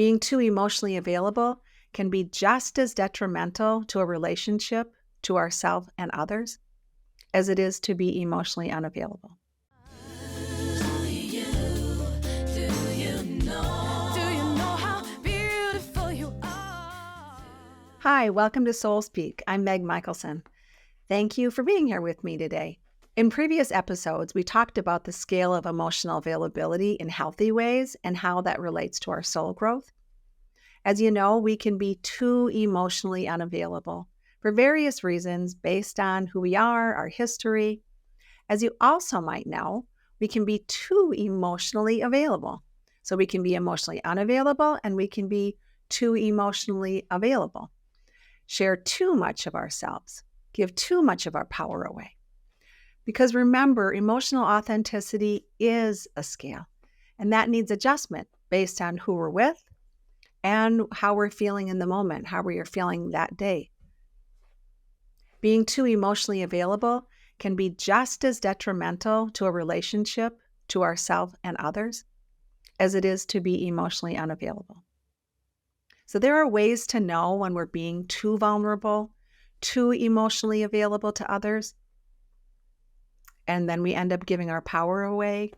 Being too emotionally available can be just as detrimental to a relationship, to ourselves and others, as it is to be emotionally unavailable. Hi, welcome to Soul Speak. I'm Meg Michaelson. Thank you for being here with me today. In previous episodes, we talked about the scale of emotional availability in healthy ways and how that relates to our soul growth. As you know, we can be too emotionally unavailable for various reasons based on who we are, our history. As you also might know, we can be too emotionally available. So we can be emotionally unavailable and we can be too emotionally available. Share too much of ourselves, give too much of our power away. Because remember, emotional authenticity is a scale, and that needs adjustment based on who we're with and how we're feeling in the moment, how we are feeling that day. Being too emotionally available can be just as detrimental to a relationship, to ourselves and others, as it is to be emotionally unavailable. So there are ways to know when we're being too vulnerable, too emotionally available to others, and then we end up giving our power away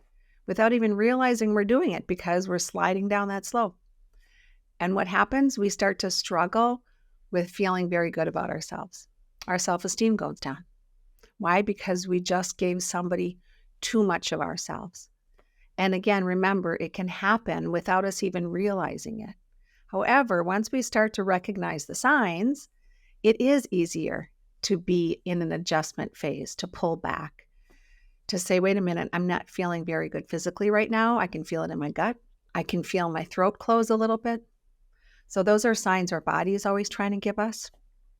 without even realizing we're doing it because we're sliding down that slope. And what happens? We start to struggle with feeling very good about ourselves. Our self-esteem goes down. Why? Because we just gave somebody too much of ourselves. And again, remember, it can happen without us even realizing it. However, once we start to recognize the signs, it is easier to be in an adjustment phase, to pull back, to say, wait a minute, I'm not feeling very good physically right now. I can feel it in my gut. I can feel my throat close a little bit. So those are signs our body is always trying to give us.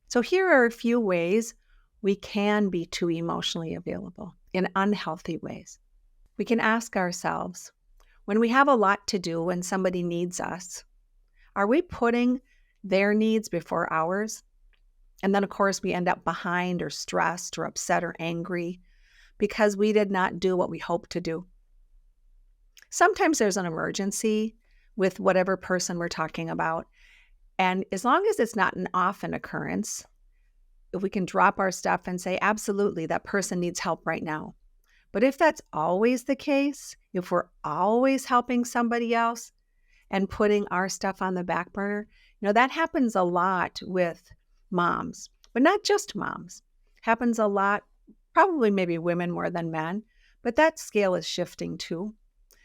So here are a few ways we can be too emotionally available in unhealthy ways. We can ask ourselves, when we have a lot to do, when somebody needs us, are we putting their needs before ours? And then, of course, we end up behind or stressed or upset or angry because we did not do what we hoped to do. Sometimes there's an emergency with whatever person we're talking about. And as long as it's not an often occurrence, if we can drop our stuff and say, absolutely, that person needs help right now. But if that's always the case, if we're always helping somebody else and putting our stuff on the back burner, that happens a lot with moms, but not just moms. Happens a lot, probably maybe women more than men, but that scale is shifting too.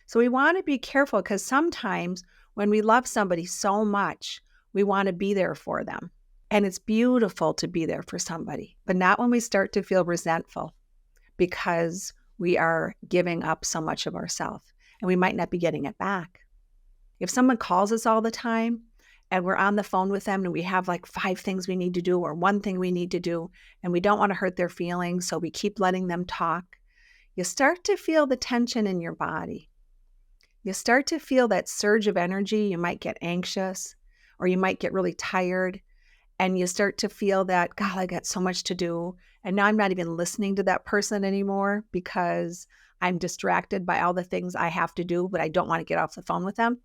So we want to be careful because sometimes when we love somebody so much, we want to be there for them. And it's beautiful to be there for somebody, but not when we start to feel resentful because we are giving up so much of ourselves and we might not be getting it back. If someone calls us all the time and we're on the phone with them and we have like 5 things we need to do or 1 thing we need to do and we don't want to hurt their feelings, so we keep letting them talk, you start to feel the tension in your body. You start to feel that surge of energy. You might get anxious or you might get really tired and you start to feel that, God, I got so much to do. And now I'm not even listening to that person anymore because I'm distracted by all the things I have to do, but I don't want to get off the phone with them.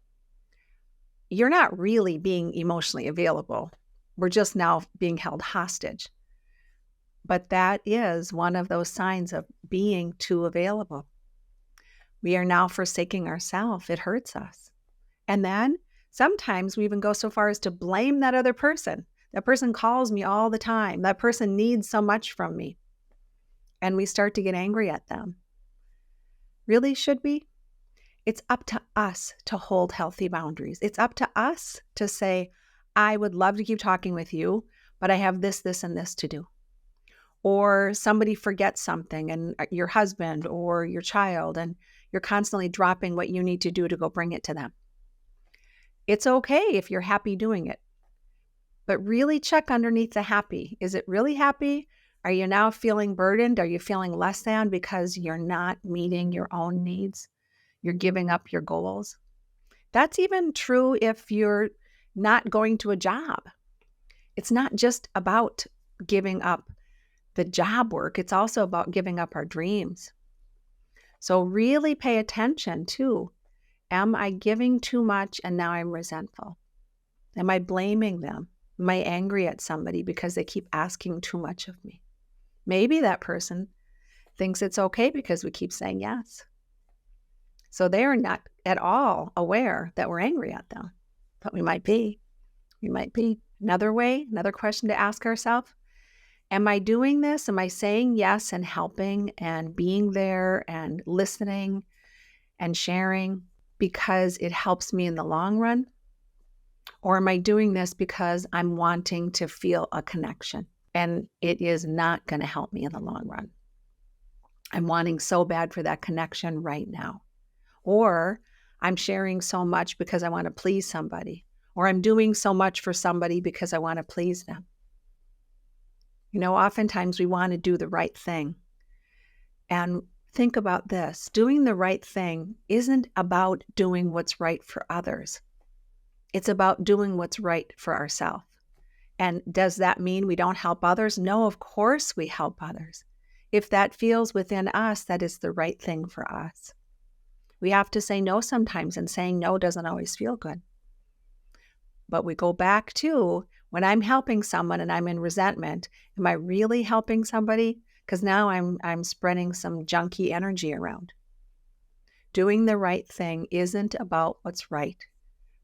You're not really being emotionally available. We're just now being held hostage. But that is one of those signs of being too available. We are now forsaking ourselves. It hurts us. And then sometimes we even go so far as to blame that other person. That person calls me all the time. That person needs so much from me. And we start to get angry at them. Really, should we? It's up to us to hold healthy boundaries. It's up to us to say, I would love to keep talking with you, but I have this, this, and this to do. Or somebody forgets something, and your husband or your child, and you're constantly dropping what you need to do to go bring it to them. It's okay if you're happy doing it, but really check underneath the happy. Is it really happy? Are you now feeling burdened? Are you feeling less than because you're not meeting your own needs? You're giving up your goals. That's even true if you're not going to a job. It's not just about giving up the job work. It's also about giving up our dreams. So really pay attention to, am I giving too much and now I'm resentful? Am I blaming them? Am I angry at somebody because they keep asking too much of me? Maybe that person thinks it's okay because we keep saying yes. So they are not at all aware that we're angry at them, but we might be. We might be. Another way, another question to ask ourselves, am I doing this? Am I saying yes and helping and being there and listening and sharing because it helps me in the long run? Or am I doing this because I'm wanting to feel a connection and it is not going to help me in the long run? I'm wanting so bad for that connection right now. Or I'm sharing so much because I want to please somebody. Or I'm doing so much for somebody because I want to please them. Oftentimes we want to do the right thing. And think about this. Doing the right thing isn't about doing what's right for others. It's about doing what's right for ourselves. And does that mean we don't help others? No, of course we help others. If that feels within us, that is the right thing for us. We have to say no sometimes, and saying no doesn't always feel good. But we go back to when I'm helping someone and I'm in resentment, am I really helping somebody? Because now I'm spreading some junky energy around. Doing the right thing isn't about what's right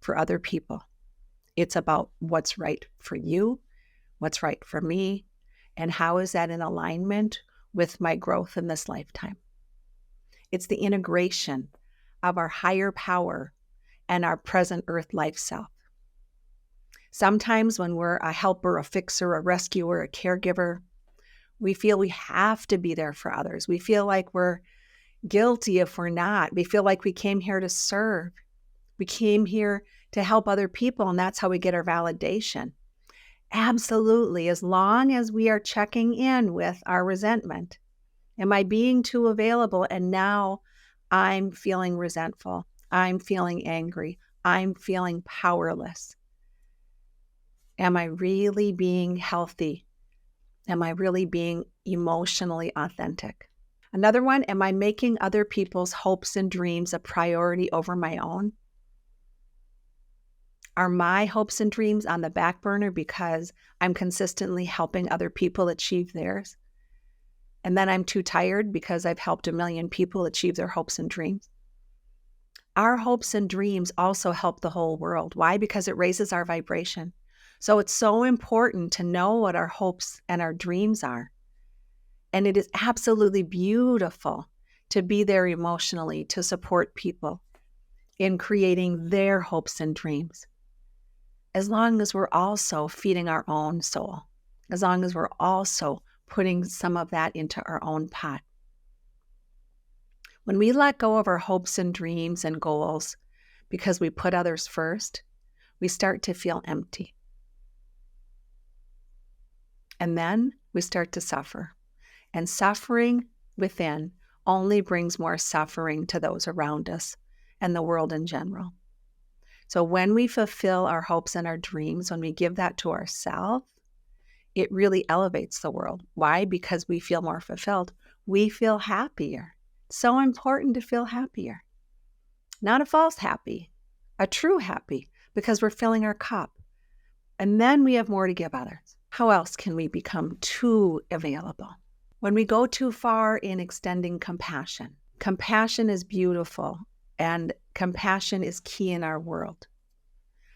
for other people. It's about what's right for you, what's right for me, and how is that in alignment with my growth in this lifetime. It's the integration of our higher power and our present earth life self. Sometimes when we're a helper, a fixer, a rescuer, a caregiver, we feel we have to be there for others. We feel like we're guilty if we're not. We feel like we came here to serve. We came here to help other people, and that's how we get our validation. Absolutely. As long as we are checking in with our resentment. Am I being too available? And now I'm feeling resentful. I'm feeling angry. I'm feeling powerless. Am I really being healthy? Am I really being emotionally authentic? Another one, am I making other people's hopes and dreams a priority over my own? Are my hopes and dreams on the back burner because I'm consistently helping other people achieve theirs? And then I'm too tired because I've helped a million people achieve their hopes and dreams? Our hopes and dreams also help the whole world. Why? Because it raises our vibration. So it's so important to know what our hopes and our dreams are. And it is absolutely beautiful to be there emotionally to support people in creating their hopes and dreams. As long as we're also feeding our own soul, as long as we're also putting some of that into our own pot. When we let go of our hopes and dreams and goals because we put others first, we start to feel empty. And then we start to suffer. And suffering within only brings more suffering to those around us and the world in general. So when we fulfill our hopes and our dreams, when we give that to ourselves, it really elevates the world. Why? Because we feel more fulfilled. We feel happier. So important to feel happier. Not a false happy, a true happy, because we're filling our cup. And then we have more to give others. How else can we become too available? When we go too far in extending compassion. Compassion is beautiful, and compassion is key in our world.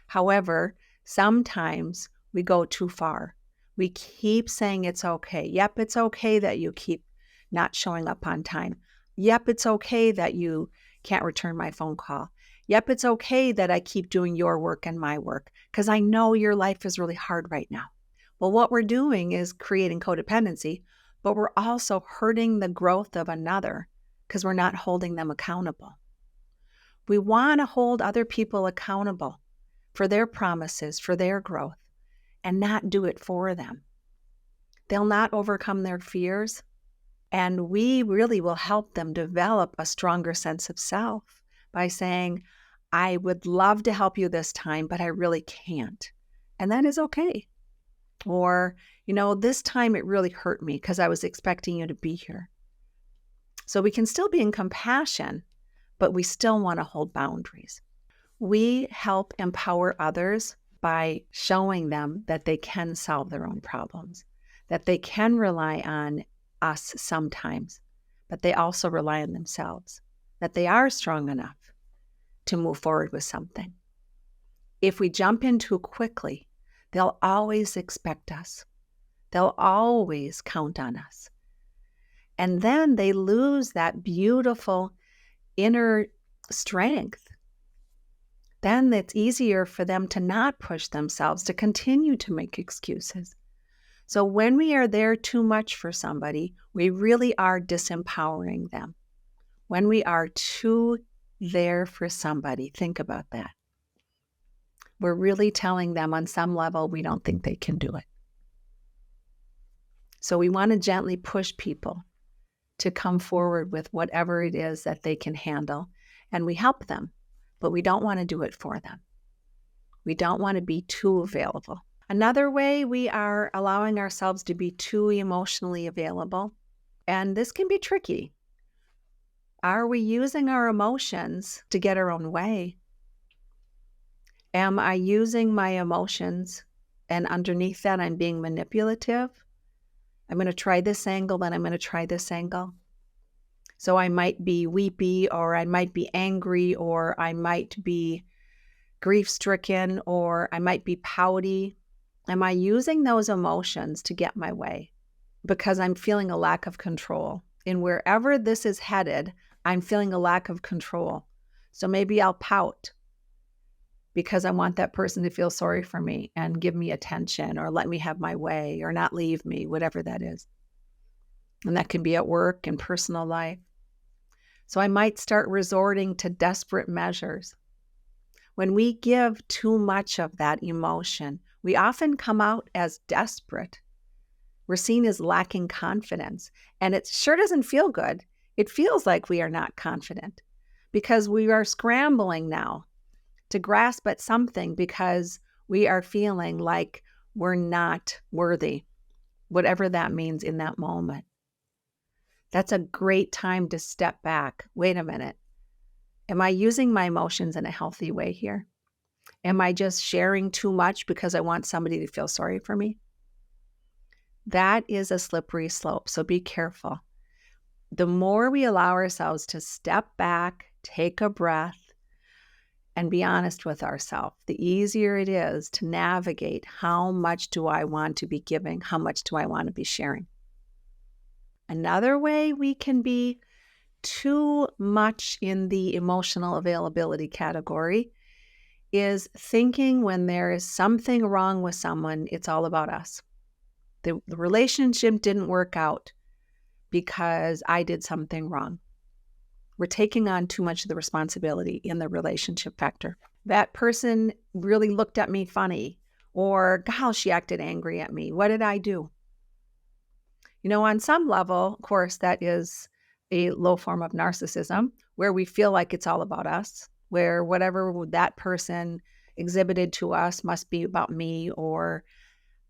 However, sometimes we go too far. We keep saying it's okay. Yep, it's okay that you keep not showing up on time. Yep, it's okay that you can't return my phone call. Yep, it's okay that I keep doing your work and my work because I know your life is really hard right now. Well, what we're doing is creating codependency, but we're also hurting the growth of another because we're not holding them accountable. We want to hold other people accountable for their promises, for their growth, and not do it for them. They'll not overcome their fears, and we really will help them develop a stronger sense of self by saying, I would love to help you this time, but I really can't. And that is okay. Or, this time it really hurt me because I was expecting you to be here. So we can still be in compassion, but we still want to hold boundaries. We help empower others by showing them that they can solve their own problems, that they can rely on us sometimes, but they also rely on themselves, that they are strong enough to move forward with something. If we jump in too quickly, they'll always expect us. They'll always count on us. And then they lose that beautiful inner strength. Then it's easier for them to not push themselves, to continue to make excuses. So when we are there too much for somebody, we really are disempowering them. When we are too there for somebody, think about that. We're really telling them on some level we don't think they can do it. So we want to gently push people to come forward with whatever it is that they can handle, and we help them, but we don't want to do it for them. We don't want to be too available. Another way we are allowing ourselves to be too emotionally available, and this can be tricky. Are we using our emotions to get our own way? Am I using my emotions and underneath that I'm being manipulative? I'm going to try this angle, then I'm going to try this angle. So I might be weepy, or I might be angry, or I might be grief-stricken, or I might be pouty. Am I using those emotions to get my way? Because I'm feeling a lack of control. And wherever this is headed, I'm feeling a lack of control. So maybe I'll pout because I want that person to feel sorry for me and give me attention, or let me have my way, or not leave me, whatever that is. And that can be at work and personal life. So I might start resorting to desperate measures. When we give too much of that emotion, we often come out as desperate. We're seen as lacking confidence, and it sure doesn't feel good. It feels like we are not confident because we are scrambling now to grasp at something because we are feeling like we're not worthy, whatever that means in that moment. That's a great time to step back. Wait a minute. Am I using my emotions in a healthy way here? Am I just sharing too much because I want somebody to feel sorry for me? That is a slippery slope, so be careful. The more we allow ourselves to step back, take a breath, and be honest with ourselves, the easier it is to navigate how much do I want to be giving, how much do I want to be sharing. Another way we can be too much in the emotional availability category is thinking when there is something wrong with someone, it's all about us. The relationship didn't work out because I did something wrong. We're taking on too much of the responsibility in the relationship factor. That person really looked at me funny, or gosh, she acted angry at me. What did I do? You know, on some level, of course, that is a low form of narcissism where we feel like it's all about us, where whatever that person exhibited to us must be about me, or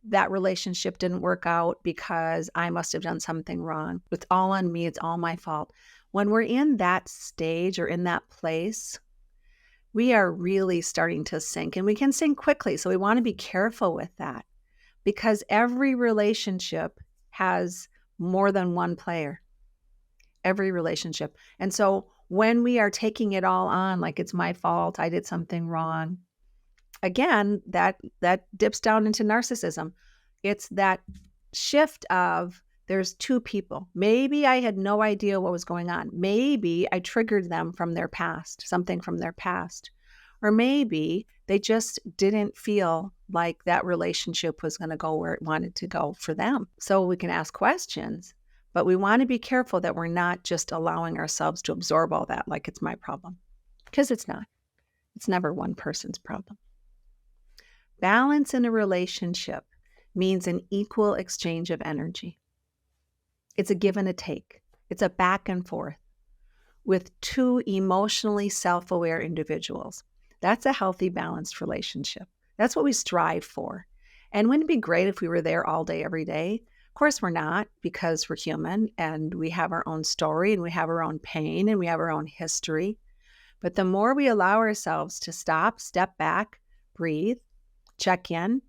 that relationship didn't work out because I must have done something wrong. It's all on me. It's all my fault. When we're in that stage or in that place, we are really starting to sink, and we can sink quickly. So we want to be careful with that because every relationship has more than one player, every relationship. And so when we are taking it all on, like it's my fault, I did something wrong, again, that dips down into narcissism. It's that shift of there's two people. Maybe I had no idea what was going on. Maybe I triggered them from their past, something from their past. Or maybe they just didn't feel like that relationship was going to go where it wanted to go for them. So we can ask questions, but we want to be careful that we're not just allowing ourselves to absorb all that like it's my problem, because it's not. It's never one person's problem. Balance in a relationship means an equal exchange of energy. It's a give and a take. It's a back and forth with two emotionally self-aware individuals. That's a healthy, balanced relationship. That's what we strive for. And wouldn't it be great if we were there all day, every day? Of course we're not, because we're human and we have our own story and we have our own pain and we have our own history. But the more we allow ourselves to stop, step back, breathe, check in,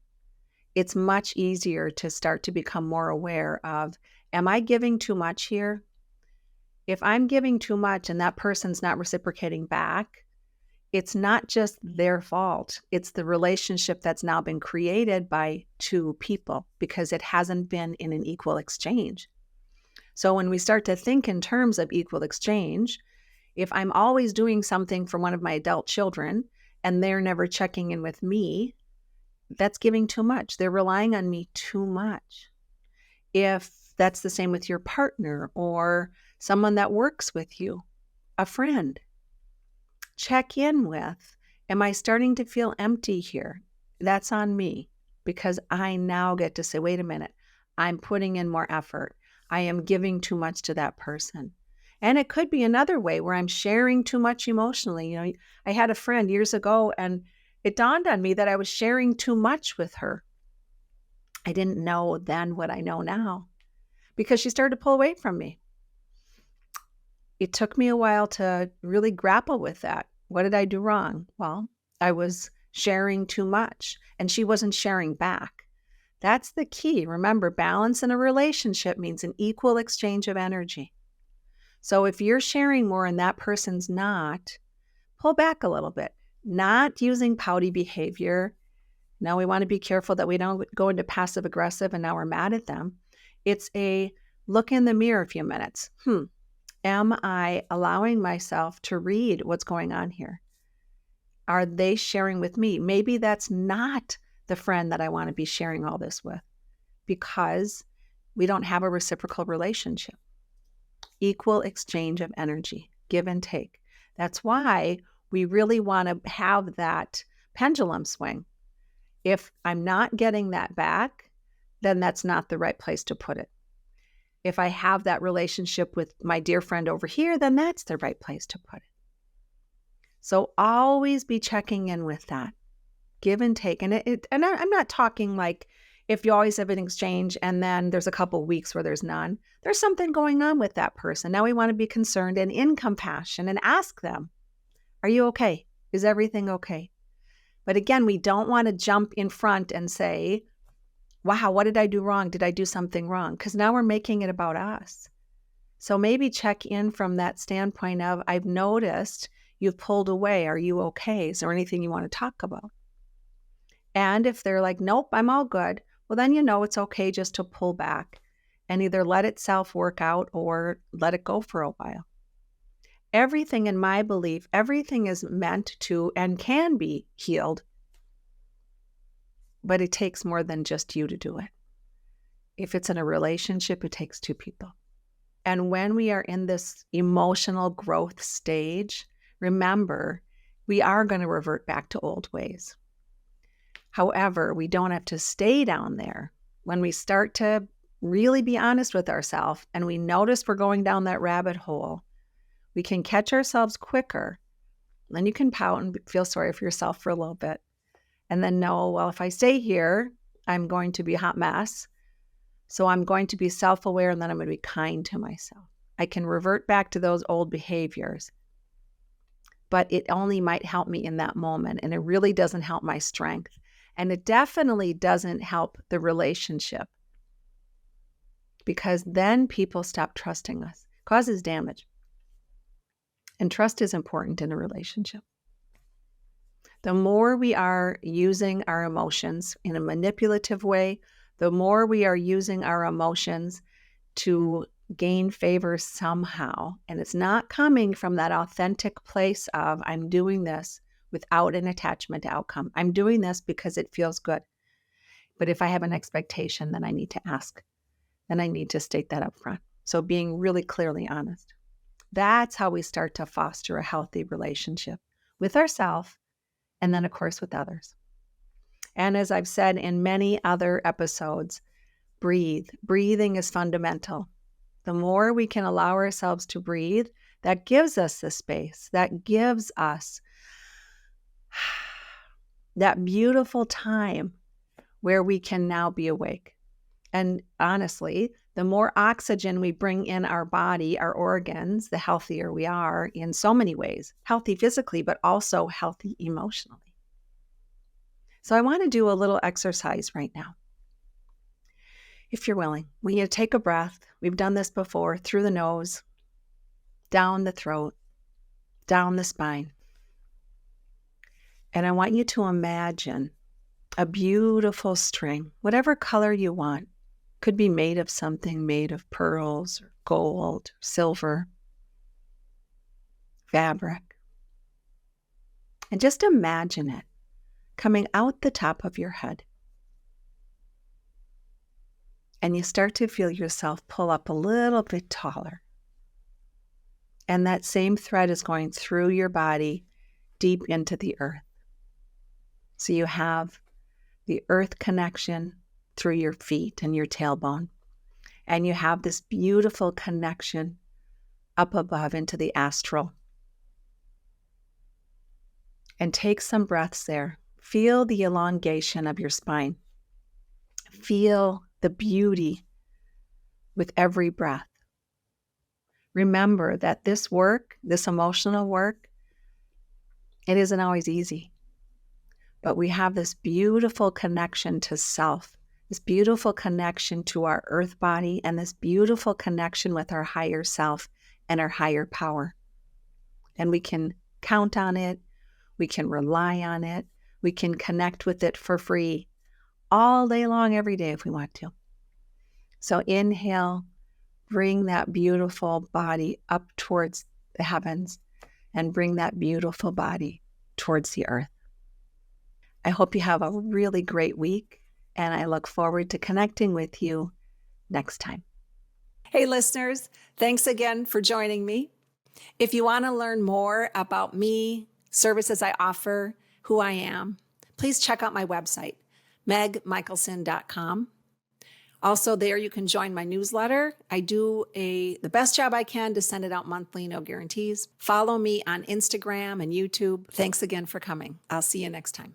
it's much easier to start to become more aware of, am I giving too much here? If I'm giving too much and that person's not reciprocating back, it's not just their fault. It's the relationship that's now been created by two people because it hasn't been in an equal exchange. So when we start to think in terms of equal exchange, if I'm always doing something for one of my adult children and they're never checking in with me, that's giving too much. They're relying on me too much. If that's the same with your partner or someone that works with you, a friend, check in with, am I starting to feel empty here? That's on me because I now get to say, wait a minute, I'm putting in more effort. I am giving too much to that person. And it could be another way where I'm sharing too much emotionally. You know, I had a friend years ago and it dawned on me that I was sharing too much with her. I didn't know then what I know now because she started to pull away from me. It took me a while to really grapple with that. What did I do wrong? Well, I was sharing too much and she wasn't sharing back. That's the key. Remember, balance in a relationship means an equal exchange of energy. So if you're sharing more and that person's not, pull back a little bit. Not using pouty behavior. Now we want to be careful that we don't go into passive aggressive and now we're mad at them. It's a look in the mirror a few minutes. Am I allowing myself to read what's going on here? Are they sharing with me? Maybe that's not the friend that I want to be sharing all this with because we don't have a reciprocal relationship. Equal exchange of energy, give and take. That's why we really want to have that pendulum swing. If I'm not getting that back, then that's not the right place to put it. If I have that relationship with my dear friend over here, then that's the right place to put it. So always be checking in with that. Give and take. And I'm not talking like if you always have an exchange and then there's a couple of weeks where there's none. There's something going on with that person. Now we want to be concerned and in compassion and ask them, are you okay? Is everything okay? But again, we don't want to jump in front and say, wow, what did I do wrong? Did I do something wrong? Because now we're making it about us. So maybe check in from that standpoint of, I've noticed you've pulled away. Are you okay? Is there anything you want to talk about? And if they're like, nope, I'm all good, well, then you know it's okay just to pull back and either let itself work out or let it go for a while. Everything, in my belief, everything is meant to and can be healed, but it takes more than just you to do it. If it's in a relationship, it takes two people. And when we are in this emotional growth stage, remember, we are going to revert back to old ways. However, we don't have to stay down there. When we start to really be honest with ourselves and we notice we're going down that rabbit hole, we can catch ourselves quicker. Then you can pout and feel sorry for yourself for a little bit. And then know, well, if I stay here, I'm going to be a hot mess. So I'm going to be self-aware and then I'm going to be kind to myself. I can revert back to those old behaviors, but it only might help me in that moment. And it really doesn't help my strength. And it definitely doesn't help the relationship because then people stop trusting us. It causes damage. And trust is important in a relationship. The more we are using our emotions in a manipulative way, the more we are using our emotions to gain favor somehow. And it's not coming from that authentic place of, I'm doing this without an attachment to outcome. I'm doing this because it feels good. But if I have an expectation, then I need to ask. Then I need to state that up front. So being really clearly honest. That's how we start to foster a healthy relationship with ourselves and then, of course, with others. And as I've said in many other episodes, breathe. Breathing is fundamental. The more we can allow ourselves to breathe, that gives us the space, that gives us that beautiful time where we can now be awake. And honestly, the more oxygen we bring in our body, our organs, the healthier we are in so many ways. Healthy physically, but also healthy emotionally. So I want to do a little exercise right now. If you're willing, we need to take a breath. We've done this before, through the nose, down the throat, down the spine. And I want you to imagine a beautiful string, whatever color you want. Could be made of something made of pearls or gold, silver, fabric. And just imagine it coming out the top of your head. And you start to feel yourself pull up a little bit taller. And that same thread is going through your body deep into the earth. So you have the earth connection through your feet and your tailbone. And you have this beautiful connection up above into the astral. And take some breaths there. Feel the elongation of your spine. Feel the beauty with every breath. Remember that this work, this emotional work, it isn't always easy. But we have this beautiful connection to self, this beautiful connection to our earth body, and this beautiful connection with our higher self and our higher power. And we can count on it. We can rely on it. We can connect with it for free all day long, every day if we want to. So inhale, bring that beautiful body up towards the heavens and bring that beautiful body towards the earth. I hope you have a really great week, and I look forward to connecting with you next time. Hey, listeners, thanks again for joining me. If you want to learn more about me, services I offer, who I am, please check out my website, megmichaelson.com. Also there you can join my newsletter. I do the best job I can to send it out monthly, no guarantees. Follow me on Instagram and YouTube. Thanks again for coming. I'll see you next time.